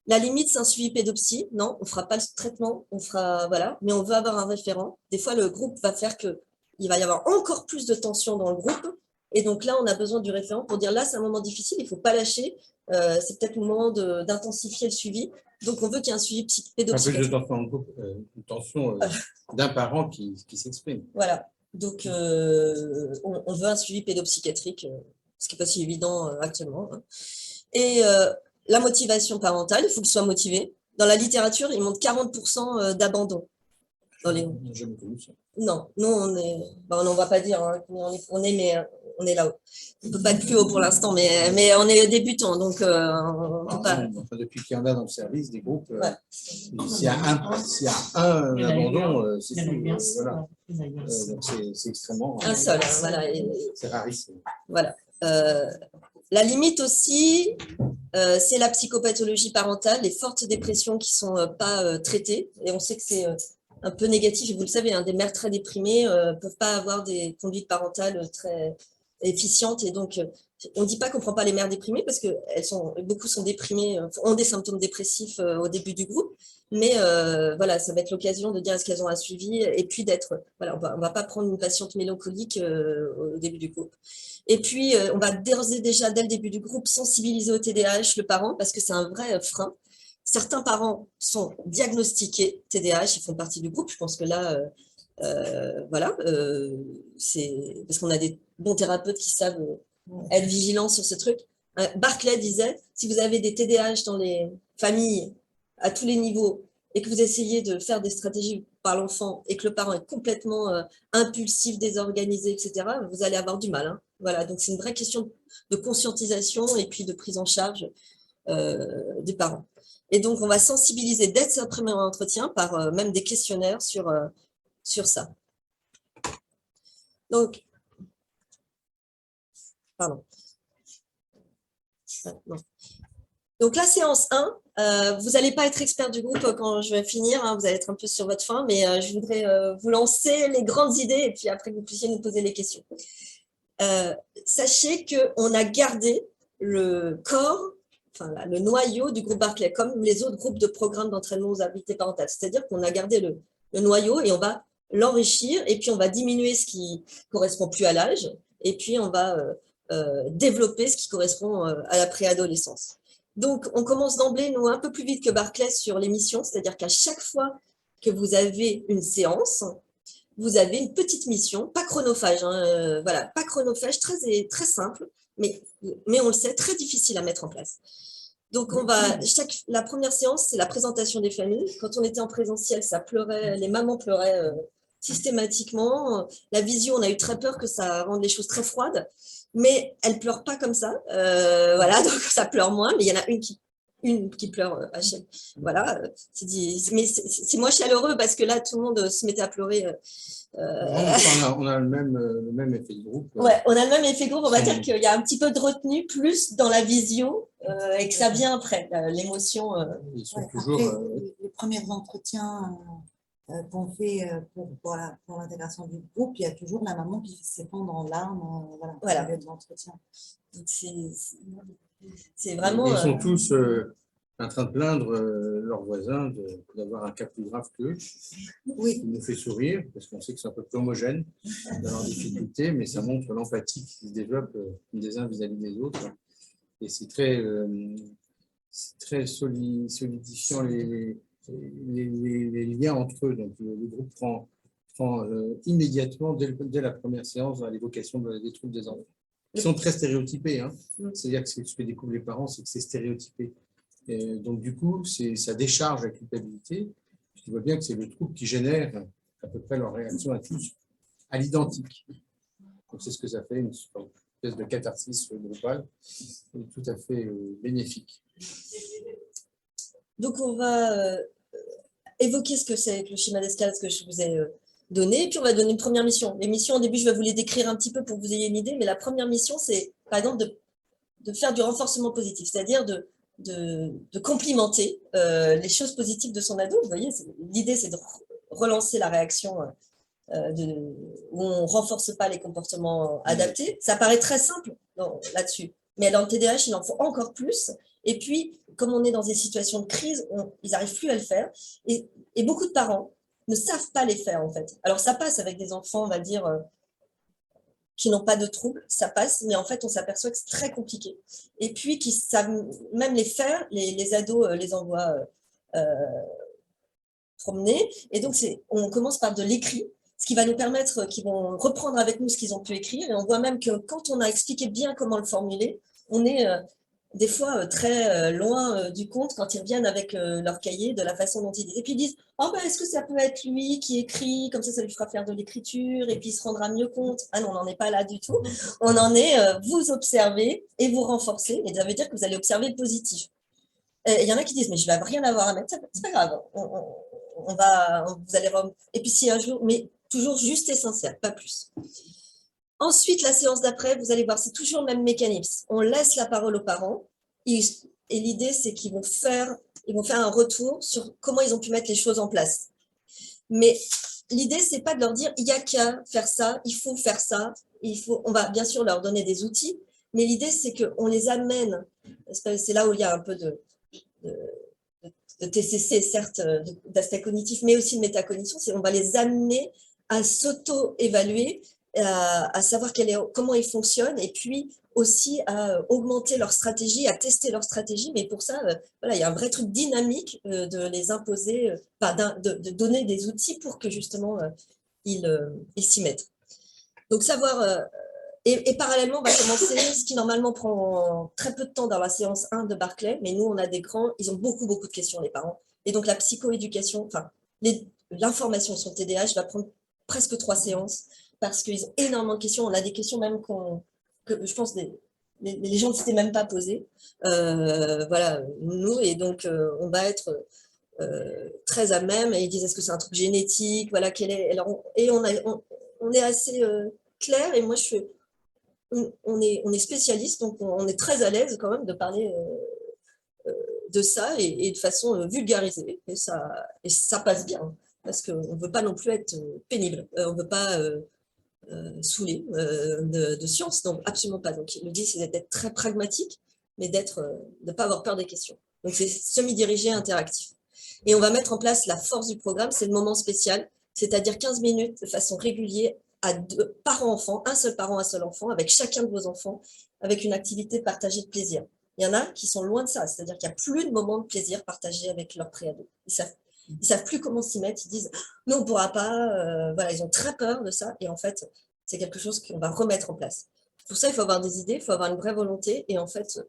La limite, c'est un suivi pédopsie. Non, on ne fera pas le traitement, voilà, mais on veut avoir un référent. Des fois, le groupe va faire qu'il va y avoir encore plus de tension dans le groupe, Et donc là, on a besoin du référent pour dire là, c'est un moment difficile, il ne faut pas lâcher. C'est peut-être le moment d'intensifier le suivi. Donc, on veut qu'il y ait un suivi pédopsychiatrique. En plus de une tension d'un parent qui s'exprime. Voilà. Donc, on veut un suivi pédopsychiatrique, ce qui n'est pas si évident actuellement. Hein. Et la motivation parentale, il faut qu'il soit motivé. Dans la littérature, il montre 40% d'abandon. Jamais connu ça. Non, nous, on est, on ne va pas dire, hein, on est là-haut. On ne peut pas être plus haut pour l'instant, mais on est débutant, donc depuis qu'il y en a dans le service, des groupes, ouais. s'il y a un abandon, c'est tout. Voilà. C'est extrêmement… Un seul, voilà. C'est rarissime. Voilà. La limite aussi, c'est la psychopathologie parentale, les fortes dépressions qui ne sont pas traitées, et on sait que c'est… un peu négatif, et vous le savez, hein, des mères très déprimées ne peuvent pas avoir des conduites parentales très efficientes. Et donc, on ne dit pas qu'on ne prend pas les mères déprimées parce que beaucoup sont déprimées, ont des symptômes dépressifs au début du groupe. Mais voilà, ça va être l'occasion de dire est-ce qu'elles ont un suivi et puis d'être… Voilà, on ne va pas prendre une patiente mélancolique au début du groupe. Et puis, on va déjà, dès le début du groupe, sensibiliser au TDAH le parent parce que c'est un vrai frein. Certains parents sont diagnostiqués TDAH, ils font partie du groupe. Je pense que là, voilà, c'est parce qu'on a des bons thérapeutes qui savent être vigilants sur ce truc. Barclay disait, si vous avez des TDAH dans les familles à tous les niveaux et que vous essayez de faire des stratégies par l'enfant et que le parent est complètement impulsif, désorganisé, etc., vous allez avoir du mal. Hein. Voilà, donc c'est une vraie question de conscientisation et puis de prise en charge des parents. Et donc, on va sensibiliser dès ce premier entretien par même des questionnaires sur ça. Donc, pardon. Non. Donc, la séance 1, vous n'allez pas être expert du groupe quand je vais finir, hein, vous allez être un peu sur votre fin, mais je voudrais vous lancer les grandes idées et puis après, vous puissiez nous poser les questions. Sachez qu'on a gardé le corps, enfin, le noyau du groupe Barclay, comme les autres groupes de programmes d'entraînement aux habiletés parentales. C'est-à-dire qu'on a gardé le noyau et on va l'enrichir et puis on va diminuer ce qui correspond plus à l'âge et puis on va développer ce qui correspond à la préadolescence. Donc, on commence d'emblée, nous, un peu plus vite que Barclay sur les missions, c'est-à-dire qu'à chaque fois que vous avez une séance, vous avez une petite mission, pas chronophage, hein, voilà, pas chronophage, très simple, mais on le sait, très difficile à mettre en place. Donc, la première séance, c'est la présentation des familles. Quand on était en présentiel, ça pleurait, les mamans pleuraient systématiquement. La visio, on a eu très peur que ça rende les choses très froides, mais elles ne pleurent pas comme ça. Voilà, donc ça pleure moins, mais il y en a une qui pleure à chaque… Voilà, mais c'est moins chaleureux parce que là, tout le monde se mettait à pleurer. On a le même effet de groupe. Ouais, on a le même effet de groupe. On va dire qu'il y a un petit peu de retenue plus dans la visio et que ça vient après, l'émotion. Ils sont toujours… Les premiers entretiens qu'on fait pour l'intégration du groupe, il y a toujours la maman qui s'effondre en larmes. Voilà. De l'entretien. C'est vraiment… Ils sont tous… en train de plaindre leurs voisins d'avoir un cas plus grave qu'eux. Oui. Il nous fait sourire parce qu'on sait que c'est un peu plus homogène dans leurs difficultés, mais ça montre l'empathie qui se développe des uns vis-à-vis des autres. Et c'est très solidifiant les liens entre eux. Donc le groupe prend immédiatement, dès la première séance, à l'évocation des troubles des enfants. Ils sont très stéréotypés. Hein. C'est-à-dire que ce que découvrent les parents, c'est que c'est stéréotypé. Et donc, du coup, ça décharge la culpabilité. Tu vois bien que c'est le trouble qui génère à peu près leur réaction à tous à l'identique. Donc, c'est ce que ça fait, une espèce de catharsis groupale tout à fait bénéfique. Donc, on va évoquer ce que c'est que le schéma d'escalade que je vous ai donné, et puis on va donner une première mission. Les missions, au début, je vais vous les décrire un petit peu pour que vous ayez une idée, mais la première mission, c'est, par exemple, de faire du renforcement positif, c'est-à-dire de complimenter les choses positives de son ado. Vous voyez, l'idée, c'est de relancer la réaction où on ne renforce pas les comportements adaptés. Ça paraît très simple là-dessus, mais dans le TDAH, il en faut encore plus. Et puis, comme on est dans des situations de crise, ils n'arrivent plus à le faire. Et beaucoup de parents ne savent pas les faire, en fait. Alors, ça passe avec des enfants, on va dire, qui n'ont pas de troubles, ça passe, mais en fait, on s'aperçoit que c'est très compliqué. Et puis, qui savent même les faire, les ados les envoient promener. Et donc, on commence par de l'écrit, ce qui va nous permettre qu'ils vont reprendre avec nous ce qu'ils ont pu écrire. Et on voit même que quand on a expliqué bien comment le formuler, on est des fois très loin du compte quand ils reviennent avec leur cahier, de la façon dont ils disent. Et puis ils disent, oh ben, est-ce que ça peut être lui qui écrit, comme ça lui fera faire de l'écriture, et puis il se rendra mieux compte. Ah non, on n'en est pas là du tout. On en est, vous observez et vous renforcez, et ça veut dire que vous allez observer le positif. Il y en a qui disent, mais je ne vais rien avoir à mettre, c'est pas grave, vous allez... Et puis si un jour, mais toujours juste et sincère, pas plus. Ensuite, la séance d'après, vous allez voir, c'est toujours le même mécanisme. On laisse la parole aux parents et l'idée, c'est qu'ils vont faire un retour sur comment ils ont pu mettre les choses en place. Mais l'idée, c'est pas de leur dire, il n'y a qu'à faire ça, il faut faire ça, on va bien sûr leur donner des outils, mais l'idée, c'est qu'on les amène, c'est là où il y a un peu de TCC, certes, d'aspect cognitif, mais aussi de métacognition, on va les amener à s'auto-évaluer, à savoir comment ils fonctionnent, et puis aussi à augmenter leur stratégie, à tester leur stratégie. Mais pour ça, voilà, il y a un vrai truc dynamique de les imposer, de donner des outils pour que justement ils s'y mettent. Donc savoir... Et parallèlement, on va commencer ce qui normalement prend très peu de temps dans la séance 1 de Barclay, mais nous, on a des grands, ils ont beaucoup de questions, les parents. Et donc, la psychoéducation, enfin, l'information sur le TDAH va prendre presque 3 séances parce qu'ils ont énormément de questions. On a des questions même que je pense les gens ne s'étaient même pas posées. Voilà, nous, et donc, on va être très à même, et ils disent, est-ce que c'est un truc génétique, voilà, quel est... Alors, et on est assez clair, et moi, on est spécialiste, donc on est très à l'aise quand même de parler de ça et de façon vulgarisée. Et ça passe bien, parce qu'on ne veut pas non plus être pénible. On ne veut pas saouler de science, donc absolument pas. Donc le dit, c'est d'être très pragmatique, mais de ne pas avoir peur des questions. Donc c'est semi-dirigé, interactif. Et on va mettre en place la force du programme, c'est le moment spécial, c'est-à-dire 15 minutes de façon régulière à 2 parents-enfants, un seul parent, un seul enfant, avec chacun de vos enfants, avec une activité partagée de plaisir. Il y en a qui sont loin de ça, c'est-à-dire qu'il n'y a plus de moments de plaisir partagés avec leurs préados. Ils savent plus comment s'y mettre, ils disent « non, on ne pourra pas », voilà, ils ont très peur de ça, et en fait, c'est quelque chose qu'on va remettre en place. Pour ça, il faut avoir des idées, il faut avoir une vraie volonté, et en fait,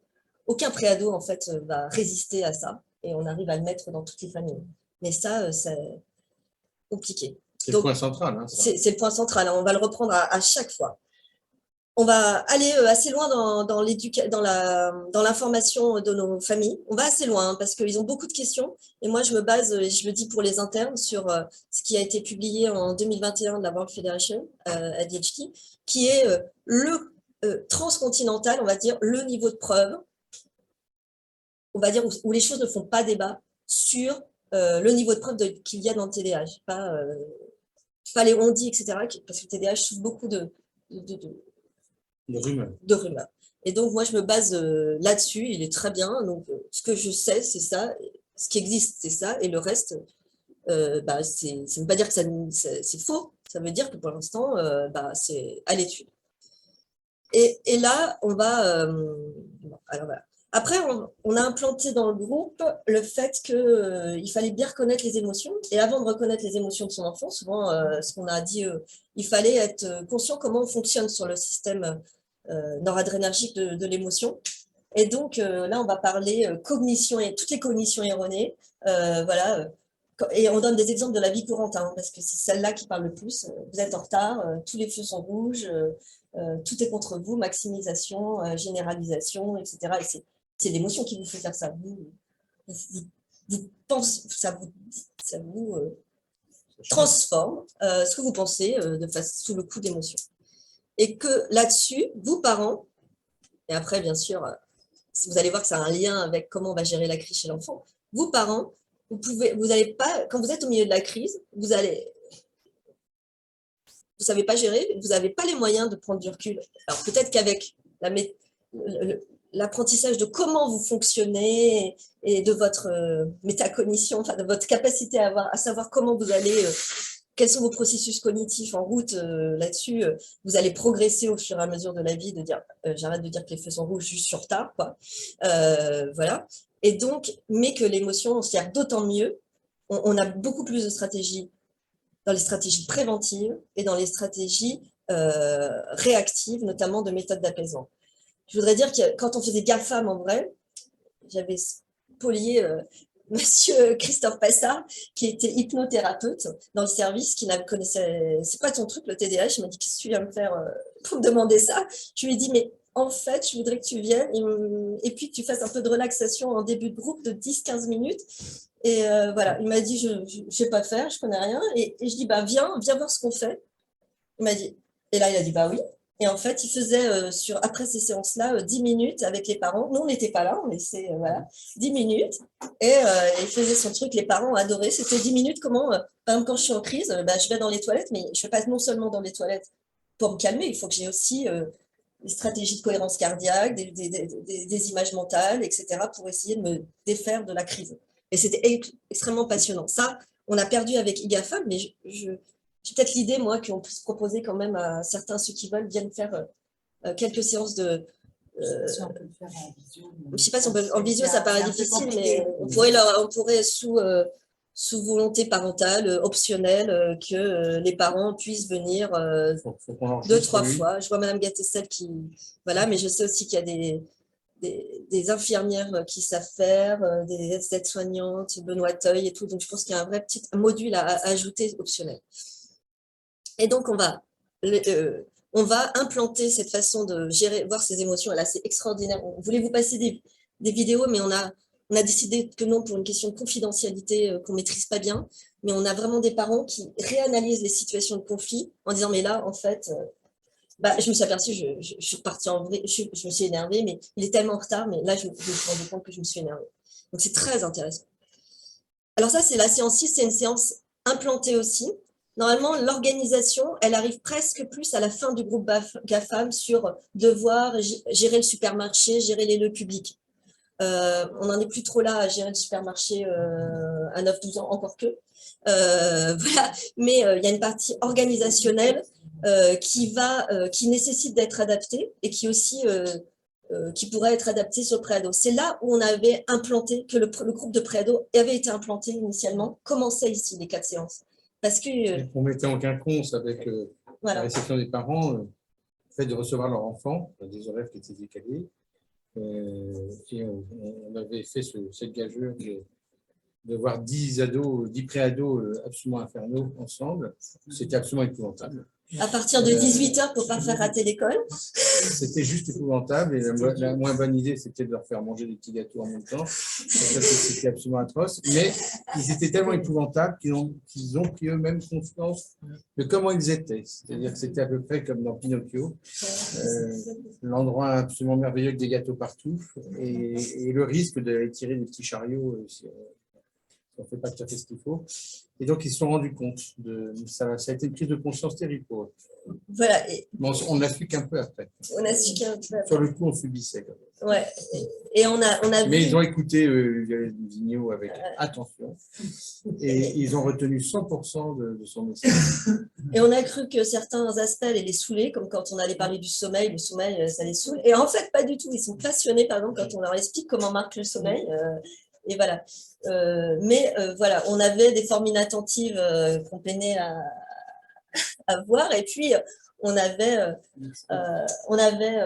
aucun préado en fait, va résister à ça, et on arrive à le mettre dans toutes les familles. Mais ça, c'est compliqué. C'est le point central. Hein, c'est le point central, on va le reprendre à chaque fois. On va aller assez loin dans l'information de nos familles. On va assez loin hein, parce qu'ils ont beaucoup de questions. Et moi, je me base, et je le dis pour les internes, sur ce qui a été publié en 2021 de la World Federation, ADHD, qui est le transcontinental, on va dire, le niveau de preuve, on va dire, où les choses ne font pas débat sur le niveau de preuve qu'il y a dans le TDAH. Pas les on-dit, etc., parce que le TDAH souffre beaucoup de rumeurs. Et donc, moi, je me base là-dessus, il est très bien. Donc, ce que je sais, c'est ça. Ce qui existe, c'est ça. Et le reste, ça ne veut pas dire que c'est faux. Ça veut dire que pour l'instant, c'est à l'étude. Et là, on va... alors voilà. Après, on a implanté dans le groupe le fait qu'il fallait bien reconnaître les émotions. Et avant de reconnaître les émotions de son enfant, souvent, ce qu'on a dit, il fallait être conscient comment on fonctionne sur le système noradrénergique de l'émotion. Et donc, là, on va parler cognition et toutes les cognitions erronées. Voilà. Et on donne des exemples de la vie courante, hein, parce que c'est celle-là qui parle le plus. Vous êtes en retard, tous les feux sont rouges, tout est contre vous, maximisation, généralisation, etc. Et c'est l'émotion qui vous fait faire ça. Vous pensez, ça vous transforme ce que vous pensez sous le coup d'émotion. Et que là-dessus, vous, parents, et après, bien sûr, vous allez voir que ça a un lien avec comment on va gérer la crise chez l'enfant, vous, parents, vous n'allez pas, quand vous êtes au milieu de la crise, vous ne savez pas gérer, vous n'avez pas les moyens de prendre du recul. Alors peut-être qu'avec l'apprentissage de comment vous fonctionnez et de votre métacognition, enfin de votre capacité à savoir comment vous allez quels sont vos processus cognitifs en route là-dessus. Vous allez progresser au fur et à mesure de la vie, de dire, j'arrête de dire que les feux sont rouges juste sur tard, quoi. Voilà. Et donc, mais que l'émotion, on s'y arrive d'autant mieux. On a beaucoup plus de stratégies dans les stratégies préventives et dans les stratégies réactives, notamment de méthodes d'apaisement. Je voudrais dire que quand on faisait GAFAM en vrai, j'avais spolié Monsieur Christophe Passard, qui était hypnothérapeute dans le service, qui ne connaissait, c'est pas ton truc le TDAH, il m'a dit qu'est-ce que tu viens me faire pour me demander ça. Je lui ai dit mais en fait je voudrais que tu viennes et puis que tu fasses un peu de relaxation en début de groupe de 10-15 minutes. Et voilà, il m'a dit je ne sais pas faire, je connais rien. Et je dis bah viens voir ce qu'on fait. Il m'a dit, et là il a dit bah oui. Et en fait, il faisait, après ces séances-là, 10 minutes avec les parents. Nous, on n'était pas là, on laissait, voilà, 10 minutes. Et il faisait son truc, les parents adoraient. C'était 10 minutes, comment, par exemple, quand je suis en crise, je vais dans les toilettes, mais je ne vais pas non seulement dans les toilettes pour me calmer, il faut que j'ai aussi des stratégies de cohérence cardiaque, des images mentales, etc., pour essayer de me défaire de la crise. Et c'était extrêmement passionnant. Ça, on a perdu avec IGAFAM, mais j'ai peut-être l'idée, moi, qu'on puisse proposer quand même à certains, ceux qui veulent, viennent faire quelques séances de... Si on peut le faire en visio. Je ne sais pas si on peut... En visio, ça paraît difficile, mais on pourrait sous volonté parentale, optionnelle, que les parents puissent venir 2-3 fois. Je vois Madame Gattessel qui... Voilà, mais je sais aussi qu'il y a des infirmières qui savent faire, des aides-soignantes, Benoît Teuil et tout. Donc, je pense qu'il y a un vrai petit module à ajouter optionnel. Et donc, on va implanter cette façon de gérer, voir ses émotions. Là, c'est extraordinaire. On voulait vous passer des vidéos, mais on a décidé que non, pour une question de confidentialité qu'on ne maîtrise pas bien. Mais on a vraiment des parents qui réanalysent les situations de conflit en disant, mais là, en fait, je me suis aperçue, je suis repartie en vrai, je me suis énervée, mais il est tellement en retard, mais là, je me suis rendu compte que je me suis énervée. Donc, c'est très intéressant. Alors ça, c'est la séance 6, c'est une séance implantée aussi. Normalement, l'organisation, elle arrive presque plus à la fin du groupe GAFAM sur devoir gérer le supermarché, gérer les lieux publics. On n'en est plus trop là à gérer le supermarché à 9-12 ans, encore que. Voilà. Mais il y a une partie organisationnelle qui nécessite d'être adaptée et qui aussi qui pourrait être adaptée sur le préado. C'est là où on avait implanté, que le groupe de préado avait été implanté initialement, commençait ici les 4 séances. Parce que on mettait en quinconce avec voilà. La réception des parents, le fait de recevoir leur enfant, des horaires qui étaient décalés. Et on avait fait cette gageure de voir 10 pré-ados absolument infernaux ensemble. C'était absolument épouvantable. À partir de 18h pour ne pas faire rater l'école. C'était juste épouvantable. Et la moins bonne idée, c'était de leur faire manger des petits gâteaux en même temps. C'était absolument atroce. Mais ils étaient tellement épouvantables qu'ils ont pris eux-mêmes conscience de comment ils étaient. C'est-à-dire que c'était à peu près comme dans Pinocchio. L'endroit absolument merveilleux avec des gâteaux partout. Et le risque de tirer des petits chariots si on ne fait pas tout à fait ce qu'il faut. Et donc, ils se sont rendus compte de ça. Ça a été une prise de conscience terrible pour eux. Voilà. Bon, on n'a su qu'un peu après. On a su qu'un peu après. Sur le coup, on subissait. Ouais. Et on a Mais ils ont écouté Vigneault avec attention. Et ils ont retenu 100% de son message. Et on a cru que certains aspects allaient les saouler, comme quand on allait parler du sommeil, le sommeil, ça les saoule. Et en fait, pas du tout. Ils sont passionnés, par exemple, quand on leur explique comment marche le sommeil. Et voilà. Voilà, on avait des formes inattentives qu'on peinait à voir. Et puis, on avait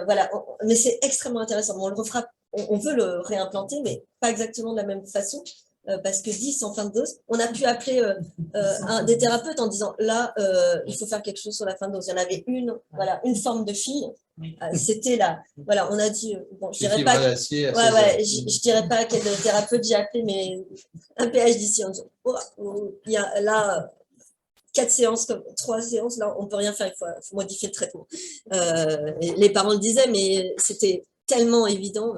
voilà. Mais c'est extrêmement intéressant. On le refera, on veut le réimplanter, mais pas exactement de la même façon. Parce que 10 en fin de dose, on a pu appeler des thérapeutes en disant là, il faut faire quelque chose sur la fin de dose. Il y en avait une forme de fille. C'était là. Voilà, on a dit, bon, je dirais pas. Je dirais pas quel thérapeute j'ai appelé, mais un PhD d'ici en disant, il y a là 4 séances, 3 séances, là, on peut rien faire, il faut modifier le traitement. Les parents le disaient, mais c'était tellement évident.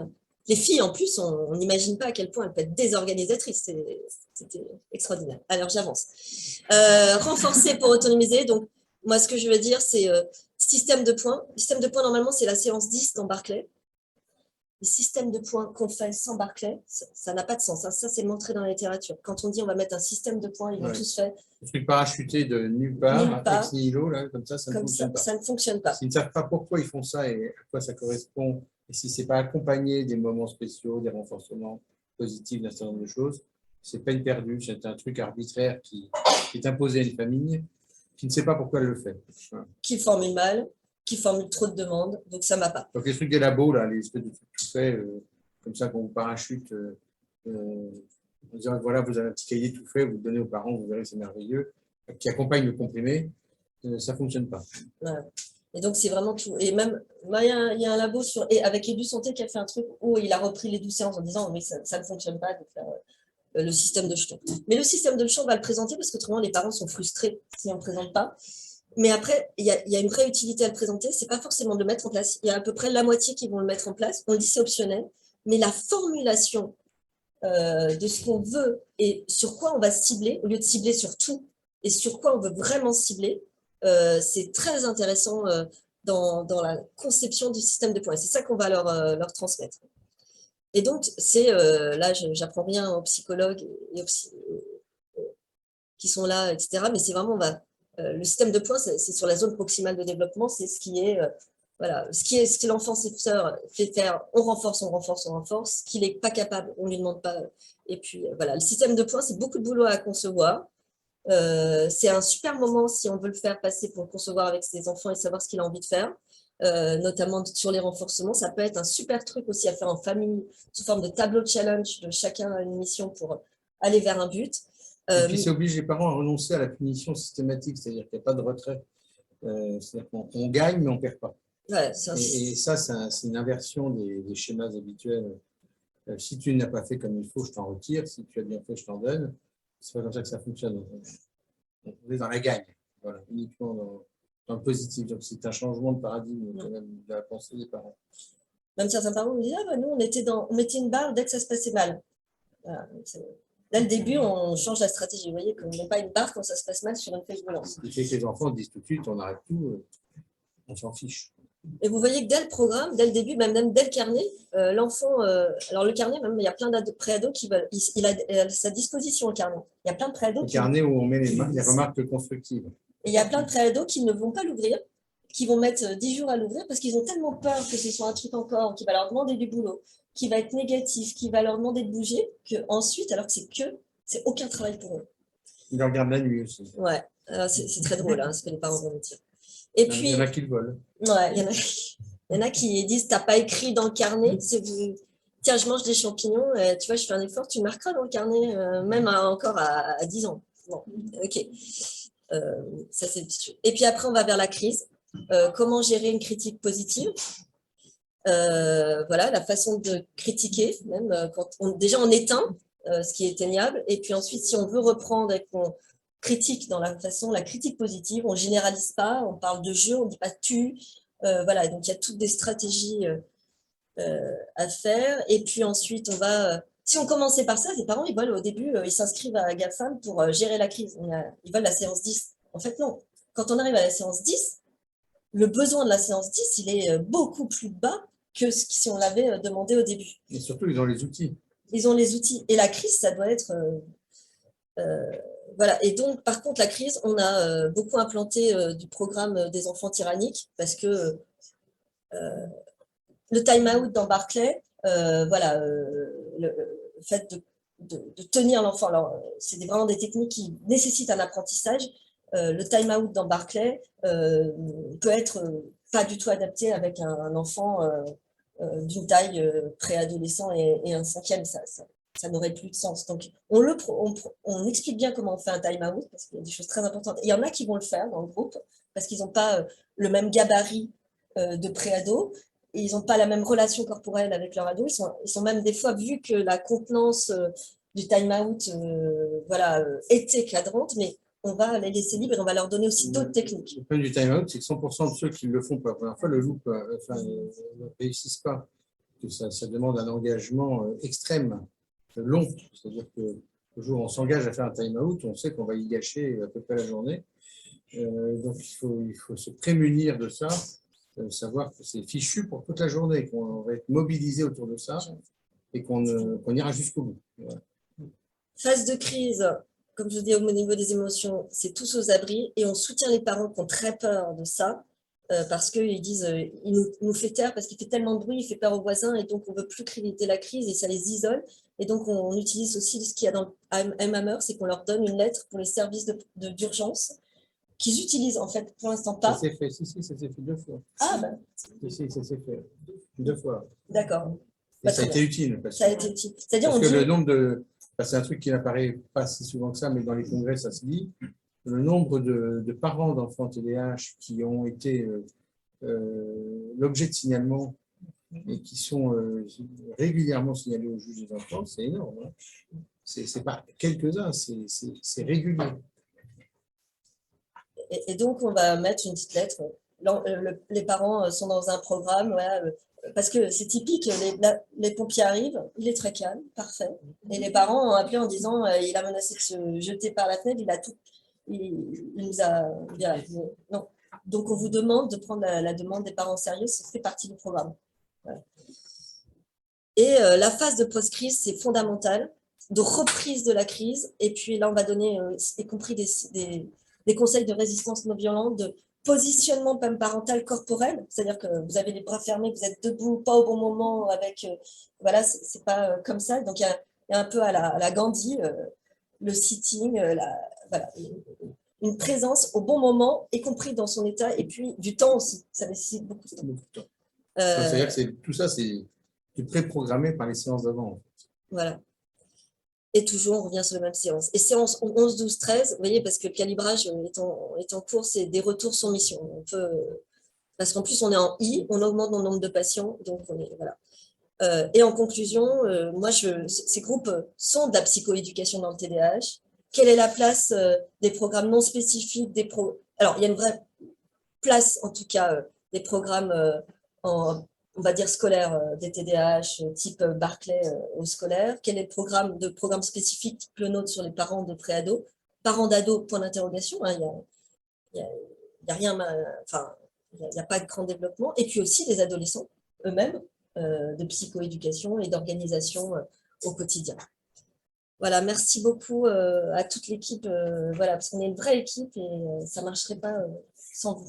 Les filles, en plus, on n'imagine pas à quel point elles peuvent être désorganisatrices. C'était extraordinaire. Alors, j'avance. Renforcer pour autonomiser. Donc, moi, ce que je veux dire, c'est système de points. Système de points, normalement, c'est la séance 10 dans Barclay. systèmes de points qu'on fait sans Barclay, ça n'a pas de sens. Hein. Ça, c'est montré dans la littérature. Quand on dit on va mettre un système de points, ils l'ont tous fait. Le truc parachuté de nulle part, ex nihilo, là, comme ça ne fonctionne pas. Ça ne fonctionne pas. S'ils ne savent pas pourquoi ils font ça et à quoi ça correspond, et si ce n'est pas accompagné des moments spéciaux, des renforcements positifs d'un certain nombre de choses, c'est peine perdue. C'est un truc arbitraire qui est imposé à une famille qui ne sait pas pourquoi elle le fait. Voilà. Qui formule mal, qui formule trop de demandes, donc ça ne va pas. Donc les trucs des labos, là, les espèces de trucs tout faits, comme ça qu'on vous parachute, en disant voilà, vous avez un petit cahier tout fait, vous le donnez aux parents, vous verrez, c'est merveilleux, qui accompagne le comprimé, ça ne fonctionne pas. Ouais. Et donc c'est vraiment tout. Et même, il y a un labo avec Edu Santé qui a fait un truc où il a repris les 12 séances en disant mais ça ne fonctionne pas de faire le système de jeton. Mais le système de jeton, on va le présenter parce qu'autrement les parents sont frustrés si on ne présente pas. Mais après, il y a une vraie utilité à le présenter. Ce n'est pas forcément de le mettre en place. Il y a à peu près la moitié qui vont le mettre en place. On le dit, c'est optionnel. Mais la formulation de ce qu'on veut et sur quoi on va cibler, au lieu de cibler sur tout, et sur quoi on veut vraiment cibler, c'est très intéressant dans la conception du système de points. C'est ça qu'on va leur transmettre. Et donc, là, j'apprends rien aux psychologues et qui sont là, etc. Mais c'est vraiment, le système de points, c'est sur la zone proximale de développement, c'est ce qui est, ce que l'enfant sait faire, on renforce, ce qu'il n'est pas capable, on ne lui demande pas. Et puis, voilà, le système de points, c'est beaucoup de boulot à concevoir. C'est un super moment si on veut le faire passer pour le concevoir avec ses enfants et savoir ce qu'il a envie de faire. Notamment sur les renforcements, ça peut être un super truc aussi à faire en famille, sous forme de tableau de challenge, de chacun a une mission pour aller vers un but. Et puis, ça oblige les parents à renoncer à la punition systématique, c'est-à-dire qu'il n'y a pas de retrait. C'est-à-dire qu'on gagne, mais on ne perd pas. Ouais, et ça, c'est une inversion des schémas habituels. Si tu n'as pas fait comme il faut, je t'en retire. Si tu as bien fait, je t'en donne. C'est pas comme ça que ça fonctionne. On est dans la gagne, voilà, uniquement dans le positif. Donc, c'est un changement de paradigme quand même, de la pensée des parents. Même certains parents me disent nous, on mettait une barre dès que ça se passait mal. Voilà, dès le début, on change la stratégie. Vous voyez qu'on ne met pas une barre quand ça se passe mal sur une feuille volante. Ce qui fait que les enfants disent tout de suite on arrête tout, on s'en fiche. Et vous voyez que dès le programme, dès le début, même dès le carnet, l'enfant, alors le carnet, même, il y a plein de préados qui veulent, il a à sa disposition le carnet. Il y a plein de préados. Le carnet où on met les remarques constructives. Et il y a plein de préados qui ne vont pas l'ouvrir, qui vont mettre 10 jours à l'ouvrir parce qu'ils ont tellement peur que ce soit un truc encore qui va leur demander du boulot, qui va être négatif, qui va leur demander de bouger, qu'ensuite, alors que c'est aucun travail pour eux. Ils le regardent la nuit aussi. Ouais, c'est très drôle, ce que les parents vont me dire. Et puis, il y en a qui le volent. Ouais, il y en a qui disent t'as pas écrit dans le carnet, tiens, je mange des champignons, tu vois, je fais un effort, tu marqueras dans le carnet, même encore à 10 ans. Bon, ok. Ça, c'est... Et puis après, on va vers la crise. Comment gérer une critique positive? Voilà, la façon de critiquer, même quand déjà on éteint ce qui est éteignable, et puis ensuite, si on veut reprendre et qu'on critique dans la critique positive, on ne généralise pas, on parle de jeu, on ne dit pas tu. Voilà, donc il y a toutes des stratégies à faire. Et puis ensuite, si on commençait par ça, les parents, ils veulent au début, ils s'inscrivent à GAFAM pour gérer la crise. Ils veulent la séance 10. En fait, non. Quand on arrive à la séance 10, le besoin de la séance 10, il est beaucoup plus bas que si on l'avait demandé au début. Et surtout, ils ont les outils. Ils ont les outils. Et la crise, ça doit être... voilà. Et donc, par contre, la crise, on a beaucoup implanté du programme des enfants tyranniques parce que le time-out dans Barclay, voilà, le fait de tenir l'enfant, c'est vraiment des techniques qui nécessitent un apprentissage. Le time-out dans Barclay peut être pas du tout adapté avec un enfant d'une taille préadolescent et un cinquième, ça n'aurait plus de sens. Donc, on explique bien comment on fait un time-out, parce qu'il y a des choses très importantes. Il y en a qui vont le faire dans le groupe, parce qu'ils n'ont pas le même gabarit de préado, et ils n'ont pas la même relation corporelle avec leur ado. Ils sont même des fois, vu que la contenance du time-out voilà, était cadrante, mais on va les laisser libres et on va leur donner aussi d'autres techniques. Le problème du time-out, c'est que 100% de ceux qui le font pour la première fois le loupent, ne réussissent pas. Que ça demande un engagement extrême, long. C'est-à-dire que le jour où on s'engage à faire un time-out, on sait qu'on va y gâcher à peu près la journée. Donc, il faut se prémunir de ça. savoir que c'est fichu pour toute la journée, qu'on va être mobilisé autour de ça et qu'on ira jusqu'au bout. Voilà. Phase de crise, comme je dis au niveau des émotions, c'est tous aux abris et on soutient les parents qui ont très peur de ça parce qu'ils disent il nous fait taire parce qu'il fait tellement de bruit, il fait peur aux voisins et donc on ne veut plus créer la crise et ça les isole. Et donc on utilise aussi ce qu'il y a dans le MAMER, c'est qu'on leur donne une lettre pour les services d'urgence qu'ils utilisent en fait pour l'instant pas. Ça s'est fait, si, ça s'est fait 2 fois. Ah ben. Si, ça s'est fait 2 fois. D'accord. Et ça a été utile. Ça a été utile. C'est-à-dire parce que le nombre de... c'est un truc qui n'apparaît pas si souvent que ça, mais dans les congrès, ça se dit. Le nombre de parents d'enfants TDAH qui ont été l'objet de signalement et qui sont régulièrement signalés au juge des enfants, c'est énorme. Hein. C'est pas quelques-uns, c'est régulier. Et donc, on va mettre une petite lettre. Les parents sont dans un programme, voilà, parce que c'est typique, les pompiers arrivent, il est très calme, parfait. Et les parents ont appelé en disant il a menacé de se jeter par la fenêtre, il nous a. Non. Donc, on vous demande de prendre la demande des parents au sérieux, ça fait partie du programme. Voilà. Et la phase de post-crise, c'est fondamental, de reprise de la crise. Et puis là, on va donner, y compris des conseils de résistance non violente, de positionnement parental corporel, c'est-à-dire que vous avez les bras fermés, vous êtes debout, pas au bon moment, avec, voilà, c'est pas comme ça. Donc, il y a un peu à la Gandhi, le sitting, voilà, une présence au bon moment, y compris dans son état, et puis du temps aussi, ça nécessite beaucoup de temps. C'est-à-dire que tout ça, c'est pré-programmé par les séances d'avant. En fait. Voilà. Et toujours, on revient sur les mêmes séances. Et séances 11, 12, 13, vous voyez, parce que le calibrage est en cours, c'est des retours sur mission. On peut, parce qu'en plus, on est en I, on augmente le nombre de patients. Donc, voilà. Et en conclusion, moi, ces groupes sont de la psychoéducation dans le TDAH. Quelle est la place des programmes non spécifiques Alors, il y a une vraie place, en tout cas, des programmes on va dire scolaire, des TDAH type Barclay au scolaire. Quel est le programme spécifique type le nôtre sur les parents de pré-ado, parents d'ado, point d'interrogation, hein, il y a rien, enfin, il n'y a pas de grand développement. Et puis aussi les adolescents eux-mêmes, de psychoéducation et d'organisation au quotidien. Voilà, merci beaucoup à toute l'équipe, voilà, parce qu'on est une vraie équipe et ça ne marcherait pas sans vous.